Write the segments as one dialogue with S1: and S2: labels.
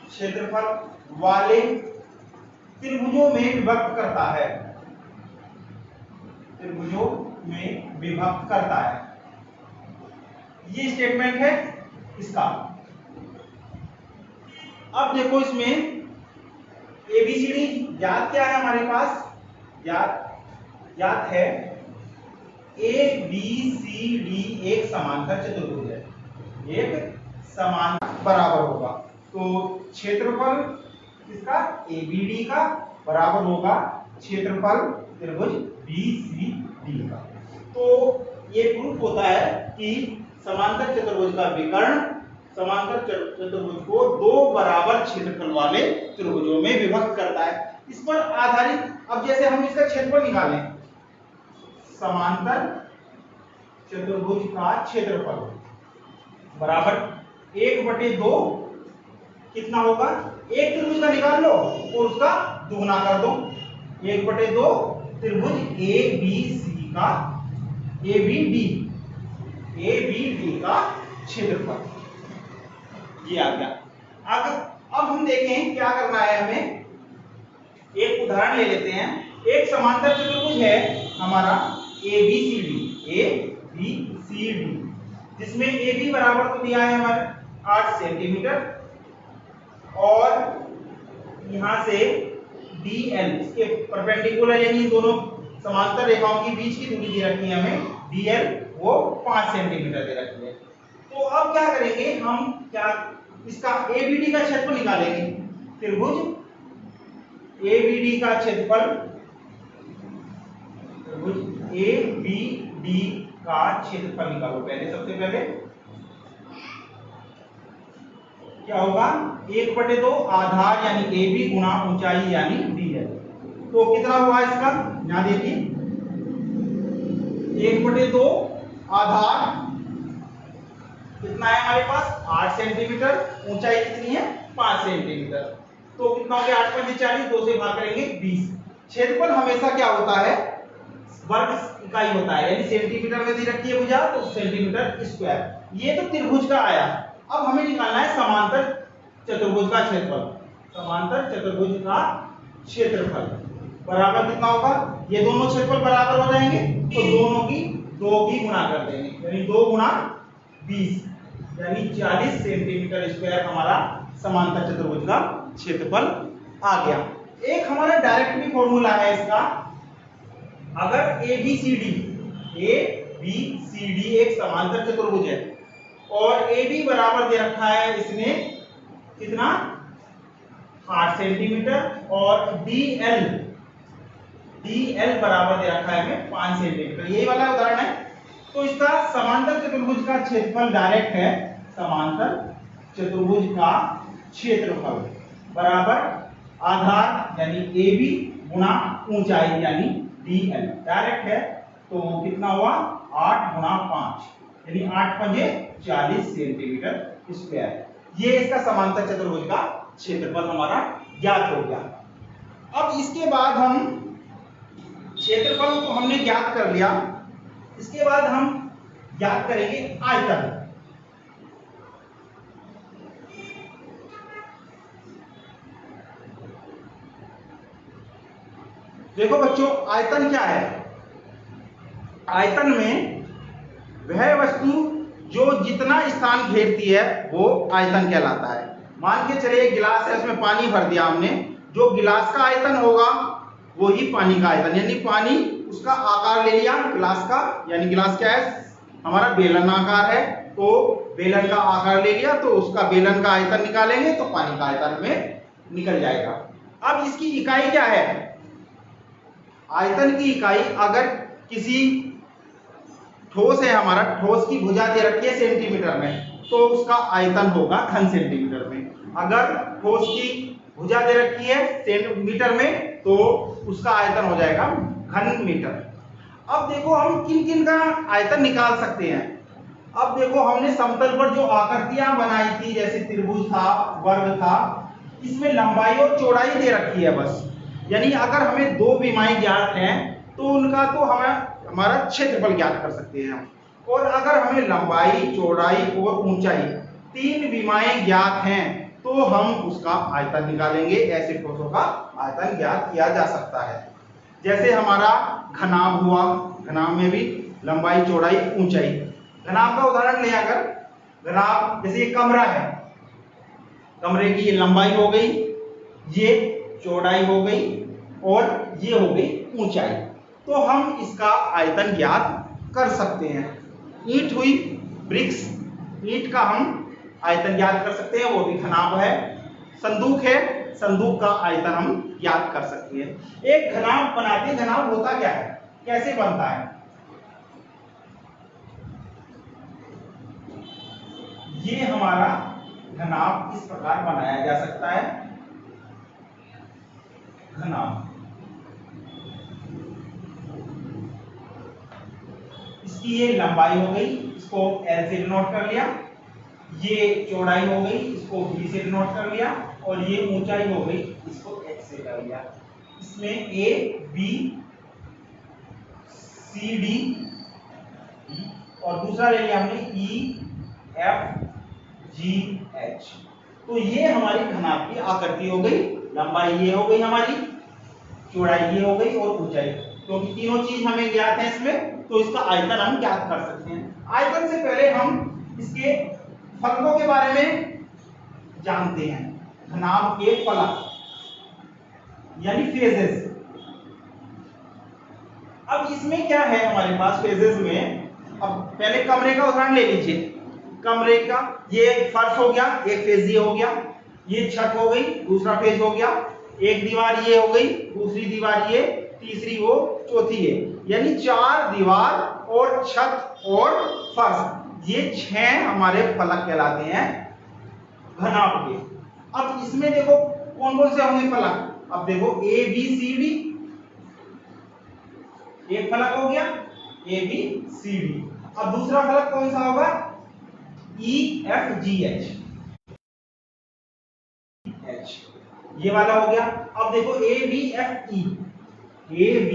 S1: क्षेत्रफल वाले त्रिभुजों में विभक्त करता है। त्रिभुजों में विभक्त करता है, ये स्टेटमेंट है इसका। अब देखो इसमें एबीसीडी ज्ञात क्या है हमारे पास, ज्ञात है ए बी सी डी एक समांतर चतुर्भुज है, एक समांतर बराबर होगा। तो क्षेत्रफल इसका एबीडी का बराबर होगा क्षेत्रफल त्रिभुज बीसीडी का। तो ये प्रूफ होता है कि समांतर चतुर्भुज का विकर्ण समांतर चतुर्भुज को दो बराबर क्षेत्रफल वाले त्रिभुजों में विभक्त करता है। इस पर आधारित अब जैसे हम इसका क्षेत्रफल निकालें, समांतर चतुर्भुज का क्षेत्रफल बराबर 1/2 कितना होगा, एक त्रिभुज का निकाल लो और उसका दुगुना कर दो। 1/2 त्रिभुज ए बी सी का एबीडी का क्षेत्रफल ये आ गया। अब हम देखें क्या करना है हमें, एक उदाहरण ले लेते हैं। एक समांतर चतुर्भुज है हमारा एबीसीडी जिसमें AB बराबर तो दिया है हमारे 8 सेंटीमीटर और यहां से DL इसके परपेंडिकुलर यानी दोनों समांतर रेखाओं के बीच की दूरी दे रखी है हमें DL वो 5 सेंटीमीटर दे रखी है। तो अब क्या करेंगे हम, क्या इसका ABD का क्षेत्रफल निकालेंगे। त्रिभुज ABD का क्षेत्रफल, त्रिभुज ABD का क्षेत्रफल निकालो। पहले सबसे पहले क्या होगा, 1/2 आधार यानी AB गुना ऊंचाई यानी DL। तो कितना हुआ इसका, यहां देखिए 1/2 आधार कितना है हमारे पास 8 सेंटीमीटर, ऊंचाई कितनी है 5 सेंटीमीटर। तो कितना हो गया 8 × 5 = 40, 2 से भाग करेंगे 20। क्षेत्रफल हमेशा क्या होता है, वर्ग इकाई होता है, यानी सेंटीमीटर में दी रखी है भुजा तो सेंटीमीटर स्क्वायर। ये तो त्रिभुज का आया। अब हमें निकालना है समांतर चतुर्भुज का क्षेत्रफल। समांतर चतुर्भुज का क्षेत्रफल बराबर कितना होगा, ये दोनों क्षेत्रफल बराबर हो जाएंगे तो दोनों की 2 की गुणा कर देंगे, यानी 2 × 20 यानी 40 सेंटीमीटर स्क्वायर हमारा समांतर चतुर्भुज का क्षेत्रफल आ गया। एक हमारा डायरेक्ट भी फॉर्मूला है इसका, अगर ABCD एक समांतर चतुर्भुज है और AB बराबर दे रखा है इसमें कितना 8 सेंटीमीटर और DL बराबर दे रखा है हमें 5 सेंटीमीटर, यही वाला उदाहरण है। तो इसका समांतर चतुर्भुज का क्षेत्रफल डायरेक्ट है, समांतर चतुर्भुज का क्षेत्रफल बराबर आधार यानी AB गुना ऊंचाई यानी DL डायरेक्ट है। तो कितना हुआ 8 × 5 यानी 8 × 40 सेंटीमीटर स्क्वायर। ये इसका समांतर चतुर्भुज का क्षेत्रफल हमारा ज्ञात हो गया। अब इसके बाद हम क्षेत्रफल को हमने ज्ञात कर लिया, इसके बाद हम ज्ञात करेंगे आयतन। देखो बच्चों आयतन क्या है, आयतन में वह वस्तु जो जितना स्थान घेरती है वो आयतन कहलाता है। मान के चले एक गिलास है, उसमें पानी भर दिया हमने, जो गिलास का आयतन होगा वो ही पानी का आयतन, यानी पानी उसका आकार ले लिया गिलास का, यानी गिलास क्या है हमारा बेलन आकार है, तो बेलन का आकार ले लिया तो उसका बेलन का आयतन निकालेंगे तो पानी का आयतन में निकल जाएगा। अब इसकी इकाई क्या है, आयतन की इकाई अगर किसी ठोस है हमारा, ठोस की भुजा दे रखी है सेंटीमीटर में तो उसका आयतन होगा घन सेंटीमीटर में। अगर ठोस की भुजा दे रखी है सेंटीमीटर में तो उसका आयतन हो जाएगा घन मीटर। अब देखो हम किन किन का आयतन निकाल सकते हैं। अब देखो हमने समतल पर जो आकृतियां बनाई थी जैसे त्रिभुज था, वर्ग था, इसमें लंबाई और चौड़ाई दे रखी है बस, यानी अगर हमें 2 विमाएं ज्ञात हैं तो उनका तो हमारा क्षेत्रफल ज्ञात कर सकते हैं हम। और अगर हमें लंबाई, चौड़ाई और ऊंचाई 3 विमाएं ज्ञात हैं तो हम उसका आयतन निकालेंगे। ऐसे ठोसों का आयतन ज्ञात किया जा सकता है। जैसे हमारा घनाभ हुआ, घनाभ में भी लंबाई, चौड़ाई, ऊंचाई। घनाभ का उदाहरण ले, अगर घनाभ जैसे ये कमरा है, कमरे की ये लंबाई हो गई, ये चौड़ाई हो गई और ये हो गई ऊंचाई। तो हम इसका आयतन ज्ञात कर सकते हैं। ईंट हुई, ब्रिक्स, ईंट का हम आयतन ज्ञात कर सकते हैं, वो भी घनाभ है। संदूक है, संदूक का आयतन हम ज्ञात कर सकते हैं। एक घनाभ बनाते हैं। घनाभ होता क्या है, कैसे बनता है? ये हमारा घनाभ इस प्रकार बनाया जा सकता है। घनाभ, इसकी ये लंबाई हो गई, इसको L से डिनोट कर लिया। ये चौड़ाई हो गई, इसको B से डिनोट कर लिया। और ये ऊंचाई हो गई, इसको H से कर लिया। इसमें A, B, C, D और दूसरा ले लिया हमने E, F, G, H। तो ये हमारी घनाभ की आकृति हो गई। लंबाई ये हो गई हमारी, चौड़ाई ये हो गई और ऊंचाई। क्योंकि तीनों चीज हमें ज्ञात है इसमें, तो इसका आयतन हम ज्ञात कर सकते हैं। आयतन से पहले हम इसके फलकों के बारे में जानते हैं। घनाभ के फलक यानी फेजेस। अब इसमें क्या है हमारे पास फेजेस में? अब पहले कमरे का उदाहरण ले लीजिए। कमरे का ये फर्श हो गया, एक फेज ये हो गया। ये छत हो गई, दूसरा फेज हो गया। एक दीवार ये हो गई, दूसरी दीवार ये, तीसरी वो, चौथी ये। यानी 4 दीवार और छत और फर्श, ये 6 हमारे फलक कहलाते हैं घनाभ के। अब इसमें देखो कौन कौन से होंगे फलक। अब देखो A, B, C, D, एक फलक हो गया A, B, C, D। अब दूसरा फलक कौन सा होगा? E, F, G, H। ये वाला हो गया। अब देखो A, B, F, E, A, B,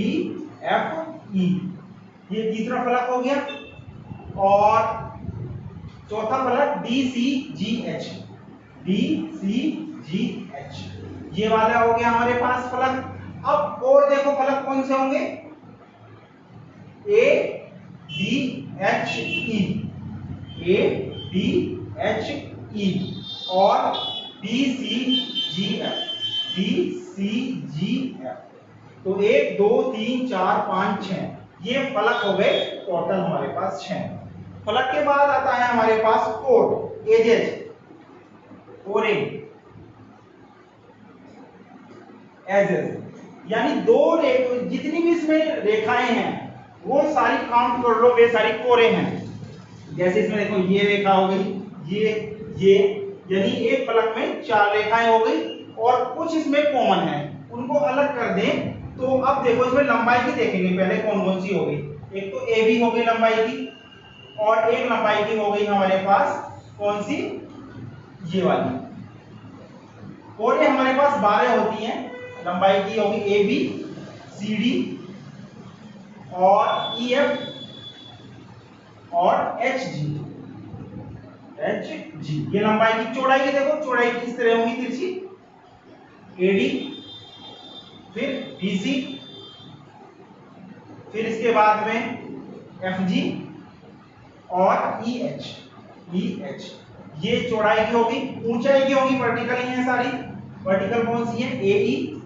S1: F, E, ये तीसरा फलक हो गया। और चौथा फलक D, C, G, H, D, C, G, H, ये वाला हो गया हमारे पास फलक। अब और देखो फलक कौन से होंगे? A, D, H, E, A, D, H, E और B, C, G, F, B, C, G, F। तो 1, 2, 3, 4, 5, 6 ये फलक हो गए टोटल हमारे पास 6। फलक के बाद आता है हमारे पास कोड, एजेस, कोरे, एजेस। यानी जितनी भी इसमें रेखाएं हैं वो सारी काउंट कर लो, वे सारी कोरे हैं। जैसे इसमें देखो ये रेखा हो गई, ये यानी एक फलक में 4 रेखाएं हो गई और कुछ इसमें कॉमन है, उनको अलग कर दें तो अब देखो इसमें लंबाई की देखेंगे पहले कौन कौन सी हो गई। एक तो ए बी हो गई लंबाई की, और एक लंबाई की हो गई हमारे पास कौन सी? ये वाली। और ये हमारे पास 12 होती हैं। लंबाई की होगी ए बी, सी डी और ई एफ और एच जी। ये लंबाई की। चौड़ाई की देखो, चौड़ाई किस तरह होगी? तिरछी, एडी, फिर बीसी, फिर इसके बाद में एफ जी और ई एच। ये चौड़ाई की होगी। ऊंचाई की होगी वर्टिकल ही है सारी। वर्टिकल कौन सी है? ए ई,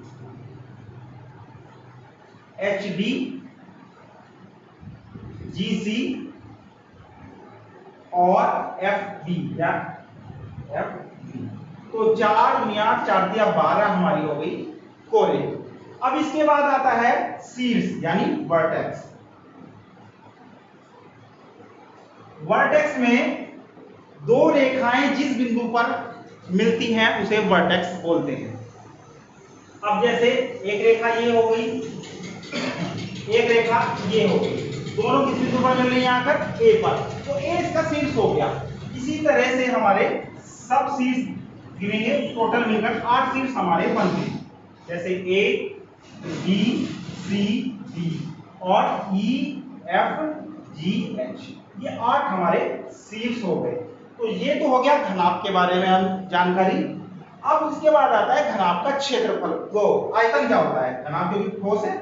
S1: एच डी, जी सी और एफ बी या एफ बी। तो 4 दुनिया 4 दिया 12 हमारी हो गई कोरे। अब इसके बाद आता है शीर्ष यानी वर्टेक्स। वर्टेक्स में 2 रेखाएं जिस बिंदु पर मिलती हैं उसे वर्टेक्स बोलते हैं। अब जैसे एक रेखा ये हो गई, एक रेखा ये हो गई, दोनों किस बिंदु पर मिल रही है? आकर ए पर, तो ए इसका शीर्ष हो गया। इसी तरह से हमारे सब शीर्ष गिनेंगे, टोटल मिलकर 8 शीर्ष हमारे बनते हैं। जैसे ए बी सी डी और ई एफ जी एच, ये 8 हमारे शीर्ष हो गए। तो ये तो हो गया घनाभ के बारे में हम जानकारी। अब उसके बाद आता है घनाभ का क्षेत्रफल। वो आयतन क्या होता है, घनाभ जो कि ठोस है,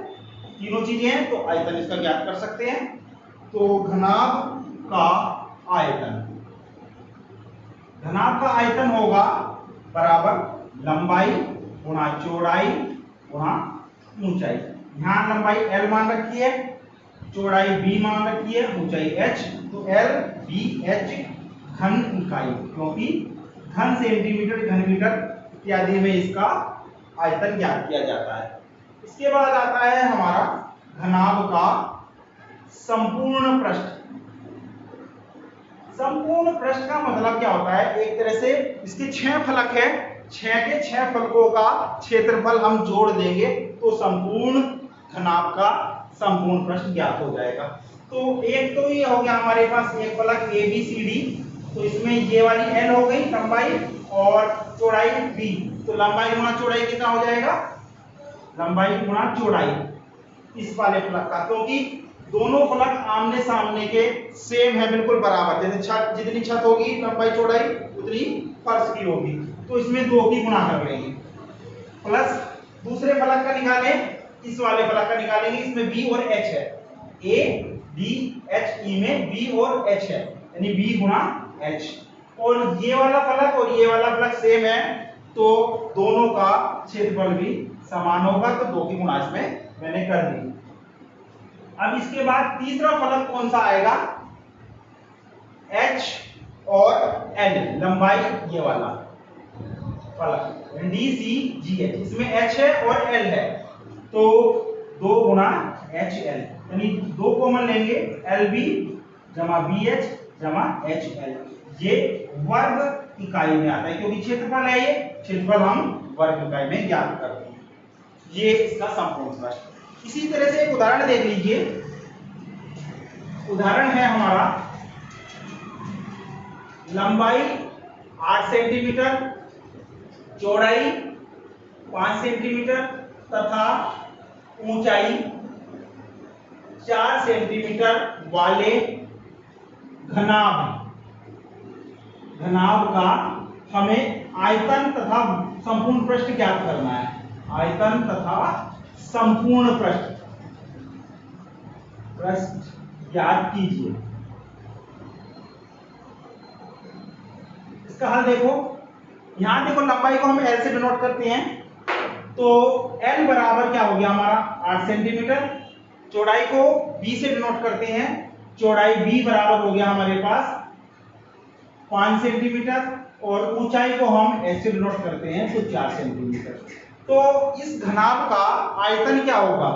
S1: तीनों चीजें हैं तो आयतन इसका ज्ञात कर सकते हैं। तो घनाभ का आयतन, घनाभ का आयतन होगा बराबर लंबाई गुणा चौड़ाई गुणा ऊंचाई। यहां लंबाई l मान रखी है, चौड़ाई b मान रखी है, ऊंचाई h। तो l b h घन इकाई, क्योंकि घन सेंटीमीटर, घन मीटर इत्यादि में इसका आयतन ज्ञात किया जाता है। इसके बाद आता है हमारा घनाभ का संपूर्ण पृष्ठ। संपूर्ण पृष्ठ का मतलब क्या होता है, एक तरह से इसके 6 फलक है, 6 के 6 फलकों का क्षेत्रफल हम जोड़ देंगे तो संपूर्ण घनाभ का संपूर्ण पृष्ठ ज्ञात हो जाएगा। तो एक तो ये हो गया हमारे पास एक फलक ए बी सी डी, तो इसमें ये वाली l हो गई लंबाई और चौड़ाई b। तो लंबाई गुणा चौड़ाई कितना हो जाएगा, लंबाई गुणा चौड़ाई इस वाले फलक का, क्योंकि दोनों फलक आमने सामने के सेम है, बिल्कुल बराबर। जैसे छत, जितनी छत होगी लंबाई चौड़ाई उतनी फर्श की होगी, तो इसमें 2 की गुणा कर लेंगे। प्लस दूसरे फलक का निकालें, इस वाले फलक का निकालेंगे, इसमें b और h है, a b h, e में b और h है, यानी b गुणा h। और ये वाला फलक और ये वाला फलक सेम है, तो दोनों का क्षेत्रफल भी समान होगा, तो 2 की गुणा इसमें मैंने कर दी। अब इसके बाद तीसरा फलक कौन सा आएगा, h और l, लंबाई ये वाला फलक डी सी जी एच, इसमें h है और l है, तो 2 गुणा h l, यानी 2 कॉमन लेंगे, l b जमा b h जमा h l। ये वर्ग इकाई में आता है, क्योंकि क्षेत्रफल है, ये क्षेत्रफल हम वर्ग इकाई में ज्ञात करते हैं। ये इसका संपूर्ण पृष्ठ। इसी तरह से एक उदाहरण देख लीजिए। उदाहरण है हमारा लंबाई 8 सेंटीमीटर, चौड़ाई 5 सेंटीमीटर तथा ऊंचाई 4 सेंटीमीटर वाले घनाभ का हमें आयतन तथा संपूर्ण पृष्ठ ज्ञात करना है। आयतन तथा संपूर्ण पृष्ठ ज्ञात कीजिए। इसका हल देखो, यहां देखो लंबाई को हम L से डिनोट करते हैं, तो L बराबर क्या हो गया हमारा 8 सेंटीमीटर, चौड़ाई को B से डिनोट करते हैं, चौड़ाई B बराबर हो गया हमारे पास 5 सेंटीमीटर, और ऊंचाई को हम S से डिनोट करते हैं तो 4 सेंटीमीटर। तो इस घनाभ का आयतन क्या होगा,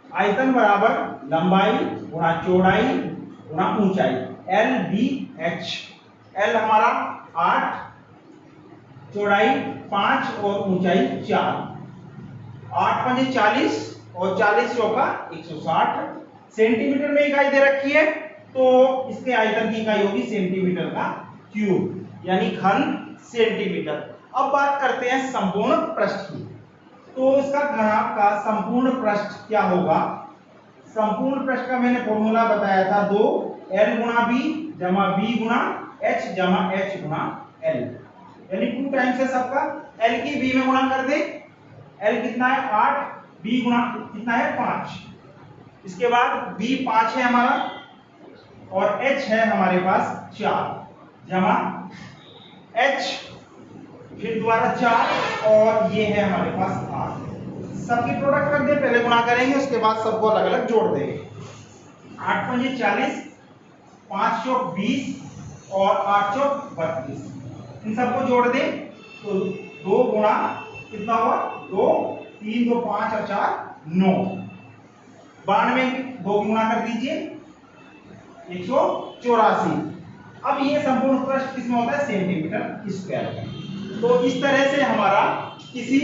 S1: आयतन बराबर लंबाई गुणा चौड़ाई गुणा ऊंचाई, L B H। L हमारा 8, चौड़ाई 5 और ऊंचाई 4, 8 पंजे 40 और 40 चौका 160 सेंटीमीटर में इकाई दे रखी है, तो इसके आयतन की इकाई होगी सेंटीमीटर का क्यूब, यानी घन सेंटीमीटर। अब बात करते हैं संपूर्ण पृष्ठ की। तो इसका घनाभ का संपूर्ण पृष्ठ क्या होगा, संपूर्ण पृष्ठ का मैंने फॉर्मूला बताया था, 2 L गुणा B जमा B गुणा H जमा H गुणा L, यानी 2 टाइम्स है सबका, L की B में गुणा कर दे, L कितना है 8, B गुणा कितना है 5, इसके बाद B 5 है हमारा और H है हमारे पास 4 जमा H फिर दोबारा 4 और ये है हमारे पास 8। सबकी प्रोडक्ट कर दे, पहले गुणा करेंगे उसके बाद सबको अलग अलग जोड़ देंगे। 8 पंजे 40, 5 चौक 20 और 8 चौक 32, इन सबको जोड़ दे तो 2 गुणा कितना हुआ 2, 3 2 5 और 4 9, 92 2 की गुणा कर दीजिए 184। अब ये संपूर्ण पृष्ठ किसमें होता है, सेंटीमीटर स्क्वायर में। तो इस तरह से हमारा किसी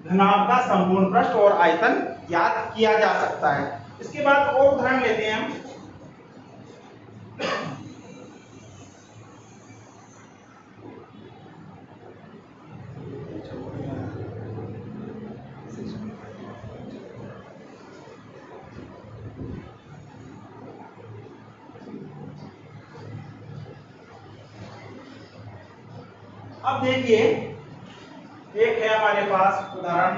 S1: घनाभ का संपूर्ण पृष्ठ और आयतन ज्ञात किया जा सकता है। इसके बाद और उदाहरण लेते हैं हम। अब देखिए, एक है हमारे पास उदाहरण,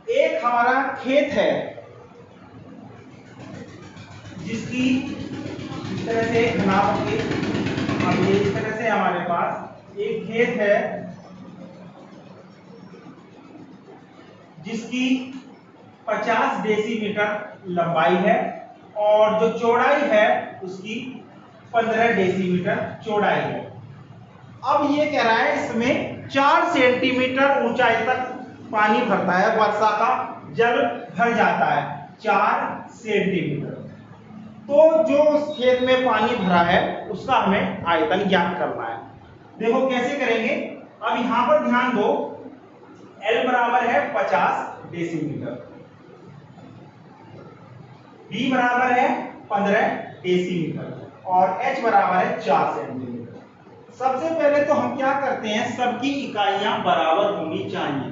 S1: एक हमारा खेत है जिसकी इस तरह से घनाभ होगी। अब ये इस तरह से हमारे पास एक खेत है जिसकी 50 डेसीमीटर लंबाई है और जो चौड़ाई है उसकी 15 डेसीमीटर चौड़ाई है। अब ये कह रहा है इसमें 4 सेंटीमीटर ऊंचाई तक पानी भरता है, वर्षा का जल भर जाता है 4 सेंटीमीटर। तो जो उस खेत में पानी भरा है उसका हमें आयतन ज्ञात करना है। देखो कैसे करेंगे। अब यहां पर ध्यान दो, L बराबर है 50 डेसीमीटर, B बराबर है 15 डेसीमीटर और H बराबर है 4 सेंटीमीटर। सबसे पहले तो हम क्या करते हैं, सबकी इकाइयां बराबर होनी चाहिए।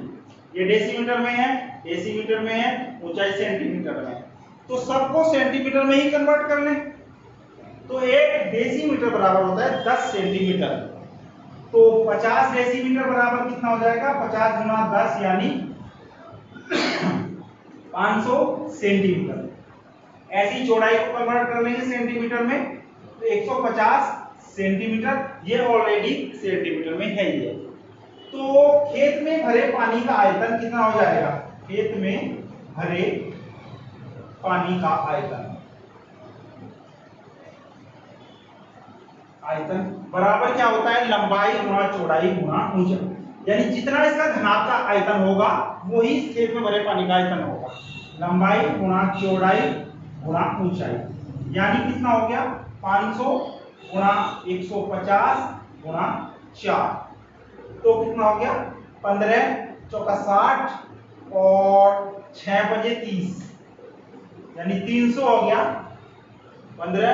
S1: ये डेसीमीटर में है, डेसीमीटर में है, ऊंचाई सेंटीमीटर में है, तो सबको सेंटीमीटर में ही कन्वर्ट कर लें। तो एक डेसीमीटर बराबर होता है 10 सेंटीमीटर। तो 50 डेसीमीटर बराबर कितना हो जाएगा, 50 गुना 10 यानी 500 सेंटीमीटर। ऐसी चौड़ाई को कन्वर्ट कर लेंगे सेंटीमीटर में, तो 150 सेंटीमीटर, ये ऑलरेडी सेंटीमीटर में है ही है। तो खेत में भरे पानी का आयतन कितना हो जाएगा, खेत में भरे पानी का आयतन बराबर क्या होता है, लंबाई गुणा चौड़ाई गुणा ऊंचाई। यानी जितना इसका घनाभ का आयतन होगा वही इस खेत में भरे पानी का आयतन होगा। लंबाई गुणा चौड़ाई गुणा ऊंचाई, यानी कितना हो गया, 500 गुणा 150 गुणा 4, तो कितना हो गया, 15 चौका 60 और 6 बजे 30, यानी 300 हो गया। 15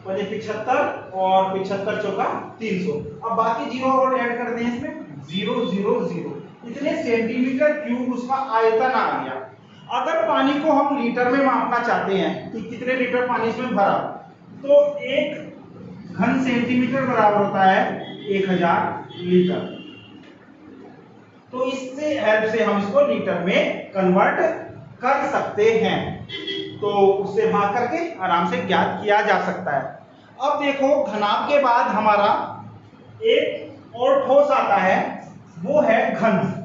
S1: बजे 75 और 75 चौका 300। अब बाकी जीरो और ऐड कर दें इसमें, 0 0 0, इतने सेंटीमीटर क्यूब उसका आयतन आ गया। अगर पानी को हम लीटर में मापना चाहते हैं कि कितने लीटर पानी इसमें भरा, तो 1 घन सेंटीमीटर बराबर होता है 1000 लीटर। तो इससे हेल्प से हम इसको लीटर में कन्वर्ट कर सकते हैं, तो उससे भाग करके आराम से ज्ञात किया जा सकता है। अब देखो, घनाभ के बाद हमारा एक और ठोस आता है, वो है घन।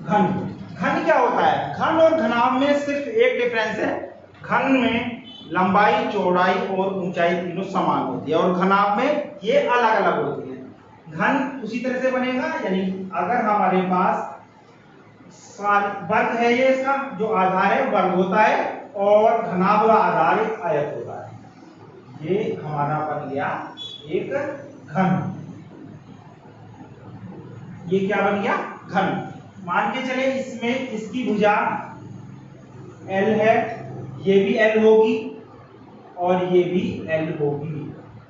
S1: घन क्या होता है, घन और घनाभ में सिर्फ एक डिफरेंस है, घन में लंबाई चौड़ाई और ऊंचाई तीनों समान होती है और घनाभ में ये अलग अलग होती है। घन उसी तरह से बनेगा, यानी अगर हमारे पास वर्ग है, ये इसका जो आधार है वर्ग होता है और घनाभ का आधार एक आयत होता है, ये हमारा बन गया एक घन। ये क्या बन गया, घन। मान के चले इसमें इसकी भुजा L है, ये भी L होगी और ये भी L होगी,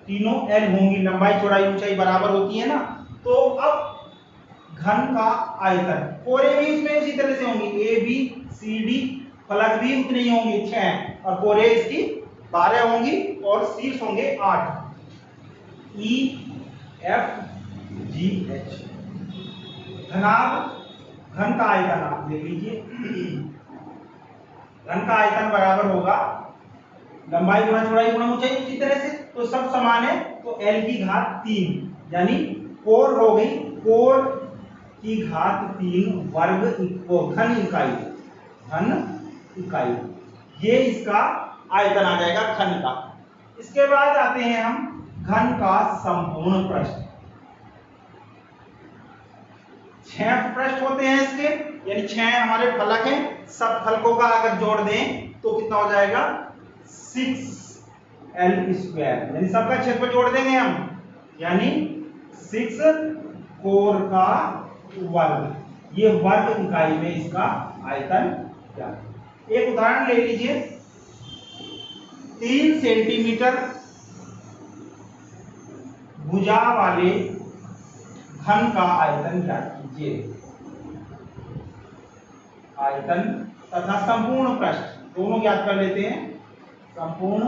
S1: तीनों L होंगी, लंबाई चौड़ाई ऊंचाई बराबर होती है ना। तो अब घन का आयतन, कोरे भी इसमें उसी तरह से होंगी, A B C D, फलक भी उतनी ही होंगी 6, और कोरे इसकी 12 होंगी और शीर्ष होंगे 8, E F G H। घनाभ, घन का आयतन आप देख लीजिए, घन का आयतन बराबर होगा लंबाई गुणा चौड़ाई गुणा ऊंचाई, उसी तरह से तो सब समान है, तो L की घात 3, यानी कोर हो गई, कोर की घात 3 वर्ग घन इकाई, घन इकाई, ये इसका आयतन आ जाएगा घन का। इसके बाद आते हैं हम घन का संपूर्ण पृष्ठ। 6 पृष्ठ होते हैं इसके, यानी 6 हमारे फलक हैं, सब फलकों का अगर जोड़ दें तो कितना हो जाएगा, 6L², यानी सबका क्षेत्रफल जोड़ देंगे हम, यानी 6 कोर का वर्ग, ये वर्ग इकाई में इसका आयतन क्या है। एक उदाहरण ले लीजिए, 3 सेंटीमीटर भुजा वाले घन का आयतन ज्ञात कीजिए। आयतन तथा संपूर्ण पृष्ठ, दोनों ज्ञात कर लेते हैं। संपूर्ण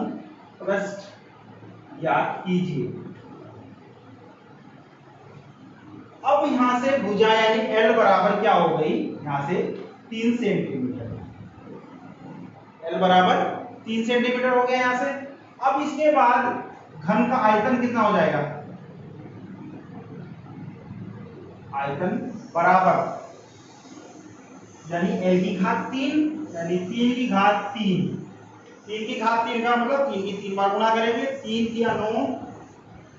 S1: पृष्ठ ज्ञात कीजिए। अब यहां से भुजा यानी L बराबर क्या हो गई, यहां से 3 सेंटीमीटर। L बराबर 3 सेंटीमीटर हो गया यहां से। अब इसके बाद घन का आयतन कितना हो जाएगा, आयतन बराबर यानी L की घात 3 यानी 3 की घात 3। 3 की घात 3 का मतलब 3 की 3 बार गुणा करेंगे। 3 किया 9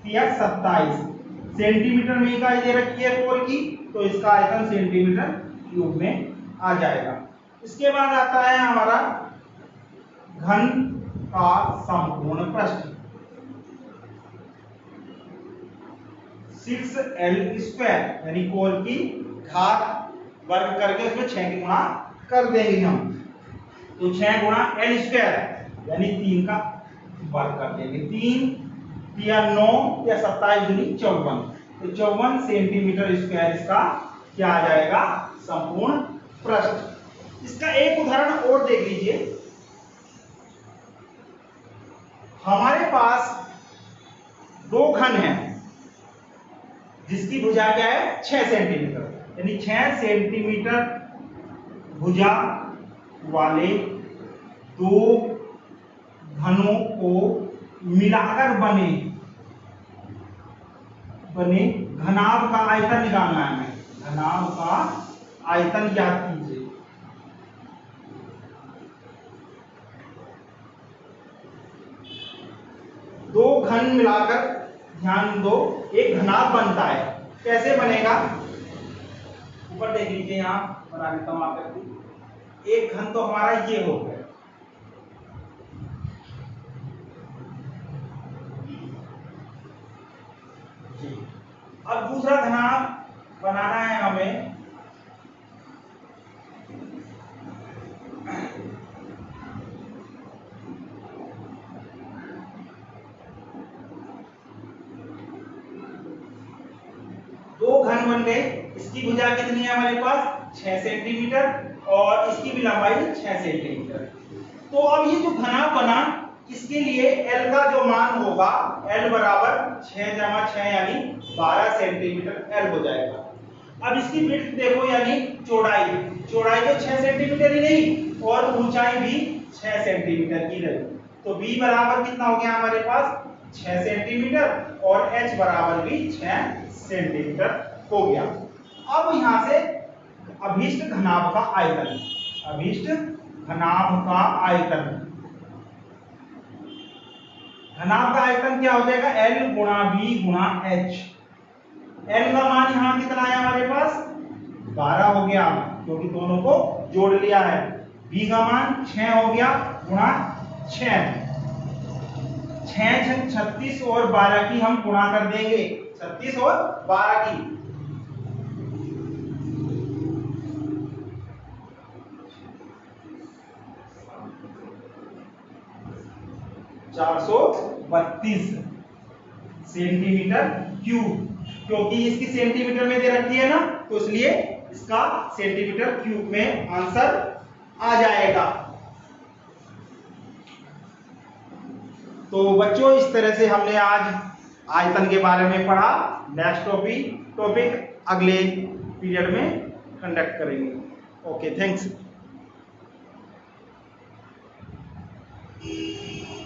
S1: किया 27 सेंटीमीटर में इकाई दे रखी है कोर की, तो इसका आयतन सेंटीमीटर क्यूब में आ जाएगा। इसके बाद आता है हमारा घन का संपूर्ण पृष्ठ 6L² यानी कोर की घात वर्ग करके उसमें 6 की गुणा कर देंगे हम, तो 6 गुणा L² यानी 3 का वर्ग कर देंगे। 3 या 9 या 27 दूनी 54, तो 54 सेंटीमीटर स्क्वायर इसका क्या आ जाएगा, संपूर्ण पृष्ठ। इसका एक उदाहरण और देख लीजिए। हमारे पास दो घन हैं जिसकी भुजा क्या है 6 सेंटीमीटर, यानी 6 सेंटीमीटर भुजा वाले दो घनों को मिलाकर बने घनाभ का आयतन निकालना है हमें। घनाभ का आयतन ज्ञात कीजिए। दो घन मिलाकर ध्यान दो एक घनाभ बनता है। कैसे बनेगा, ऊपर देख लीजिए, यहां बना देता हूं आपके। एक घन तो हमारा ये हो गया, अब दूसरा घनाभ बनाना है हमें। दो घन बन गए, इसकी भुजा कितनी है हमारे पास 6 सेंटीमीटर और इसकी भी लंबाई 6 सेंटीमीटर। तो अब ये जो घनाभ बना, इसके लिए L का जो मान होगा L बराबर 6 जमा 6 यानी 12 सेंटीमीटर L हो जाएगा। अब इसकी विड्थ देखो यानी चौड़ाई तो 6 सेंटीमीटर ही नहीं और ऊंचाई भी 6 सेंटीमीटर की रही, तो B बराबर कितना हो गया हमारे पास 6 सेंटीमीटर और H बराबर भी 6 सेंटीमीटर हो गया। अब यहां से अभीष्ट घनाभ का आयतन, अभीष्ट घनाभ का आयतन, घनाभ का आयतन क्या हो जाएगा L गुणा B गुणा H। L का मान यहां कितना आया हमारे पास 12 हो गया क्योंकि दोनों को जोड़ लिया है। B का मान 6 हो गया गुणा 6, 6 36 और 12 की हम गुणा कर देंगे, 36 और 12 की 432 सेंटीमीटर क्यूब, क्योंकि इसकी सेंटीमीटर में दे रखी है ना, तो इसलिए इसका सेंटीमीटर क्यूब में आंसर आ जाएगा। तो बच्चों इस तरह से हमने आज आयतन के बारे में पढ़ा। नेक्स्ट टॉपिक अगले पीरियड में कंडक्ट करेंगे। Okay, thanks.